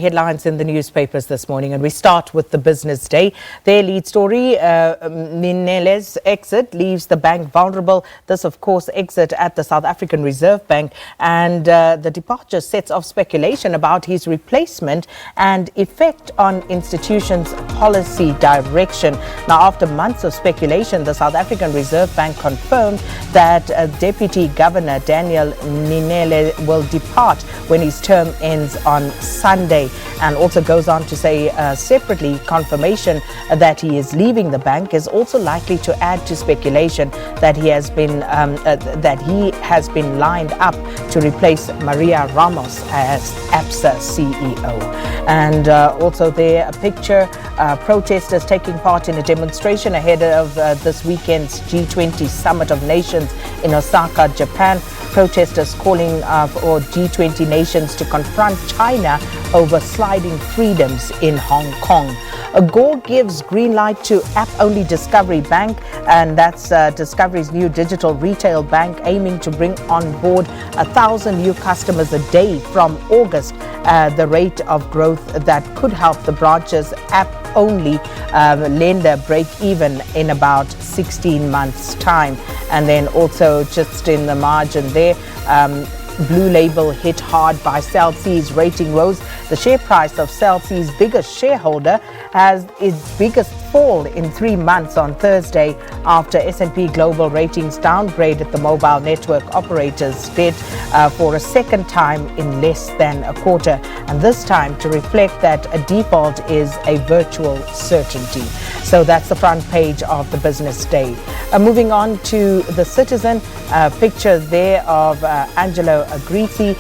Headlines in the newspapers this morning, and we start with the Business Day. Their lead story, Ninele's exit leaves the bank vulnerable. This, of course, exit at the South African Reserve Bank, and the departure sets off speculation about his replacement and effect on institutions' policy direction. Now, after months of speculation, the South African Reserve Bank confirmed that Deputy Governor Daniel Ninele will depart when his term ends on Sunday. And also goes on to say separately, confirmation that he is leaving the bank is also likely to add to speculation that he has been lined up to replace Maria Ramos as ABSA CEO. And also there, a picture, protesters taking part in a demonstration ahead of this weekend's G20 Summit of Nations in Osaka, Japan. Protesters calling for G20 nations to confront China over sliding freedoms in Hong Kong. Gore gives green light to app-only Discovery Bank, and that's Discovery's new digital retail bank aiming to bring on board 1,000 new customers a day from August. The rate of growth that could help the branch's app-only lender break even in about 16 months' time. And then also just in the margin there, Blue Label hit hard by Cell C's rating rose. The share price of Cell C's biggest shareholder has its biggest fall in 3 months on Thursday after S&P Global Ratings downgraded the mobile network operator's debt for a second time in less than a quarter, and this time to reflect that a default is a virtual certainty. So that's the front page of the Business Day. Moving on to the Citizen, picture there of Angelo Agrizzi,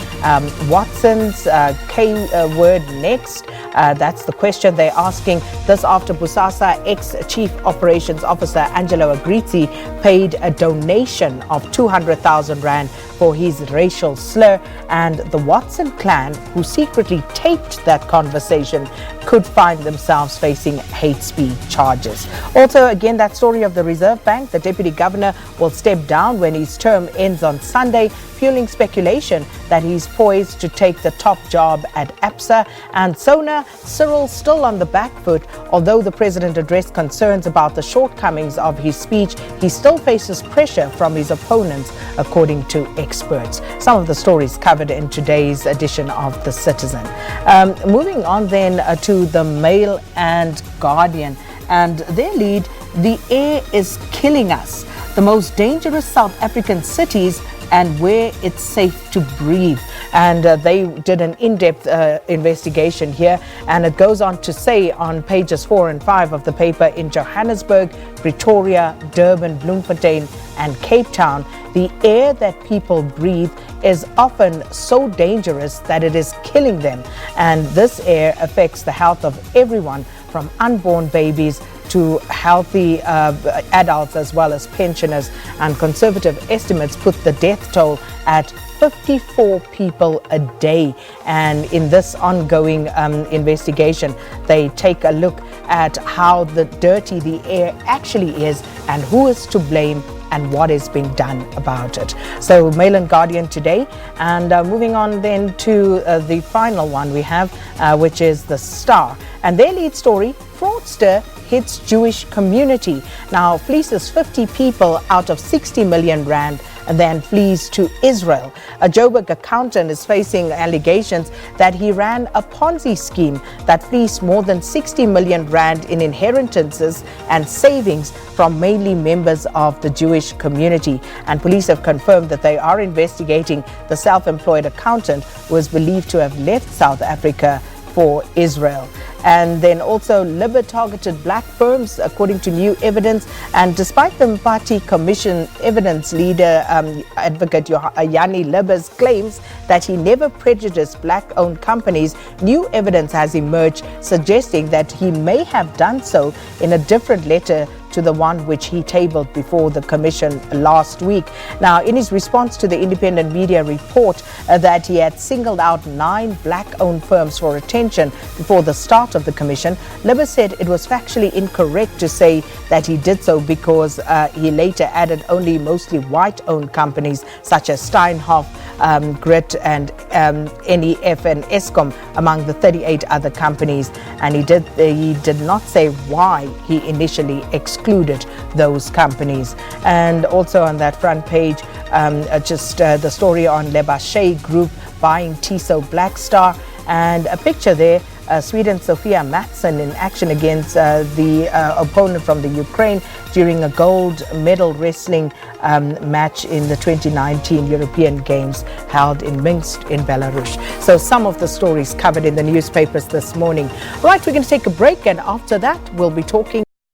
Watson's K-word next. That's the question they're asking. This after Bosasa ex-Chief Operations Officer Angelo Agrizzi paid a donation of 200,000 rand for his racial slur, and the Watson clan, who secretly taped that conversation, could find themselves facing hate speech charges. Also, again, that story of the Reserve Bank, the Deputy Governor will step down when his term ends on Sunday, fueling speculation that he's poised to take the top job at ABSA. And Sona, Cyril still on the back foot. Although the president addressed concerns about the shortcomings of his speech, he still faces pressure from his opponents, according to experts. Some of the stories covered in today's edition of The Citizen. Moving on then to the Mail and Guardian, and their lead, the air is killing us. The most dangerous South African cities and where it's safe to breathe. And they did an in-depth investigation here, and it goes on to say on pages 4 and 5 of the paper, in Johannesburg, Pretoria, Durban, Bloemfontein and Cape Town, the air that people breathe is often so dangerous that it is killing them. And this air affects the health of everyone from unborn babies to healthy adults as well as pensioners, and conservative estimates put the death toll at 54 people a day. And in this ongoing investigation, they take a look at how dirty the air actually is and who is to blame and what is being done about it. So Mail and Guardian today, and moving on then to the final one we have, which is the Star, and their lead story, fraudster hits Jewish community. Now fleeces 50 people out of 60 million rand and then flees to Israel. A Joburg accountant is facing allegations that he ran a Ponzi scheme that fleeced more than 60 million rand in inheritances and savings from mainly members of the Jewish community. And police have confirmed that they are investigating the self-employed accountant who is believed to have left South Africa for Israel. And then also Libba targeted black firms, according to new evidence. And despite the Mpati Commission evidence leader, advocate Yanni Libba's claims that he never prejudiced black-owned companies, new evidence has emerged suggesting that he may have done so in a different letter to the one which he tabled before the commission last week. Now, in his response to the independent media report that he had singled out 9 black-owned firms for attention before the start of the commission, Libba said it was factually incorrect to say that he did so because he later added only mostly white-owned companies such as Steinhoff, Grit and NEF and Eskom among the 38 other companies, and he did not say why he initially excluded those companies. And also on that front page, the story on Lebashe Group buying Tissot Blackstar, and a picture there, Sweden's Sofia Mattsson in action against the opponent from the Ukraine during a gold medal wrestling match in the 2019 European Games held in Minsk in Belarus. So some of the stories covered in the newspapers this morning. Right, we're going to take a break, and after that we'll be talking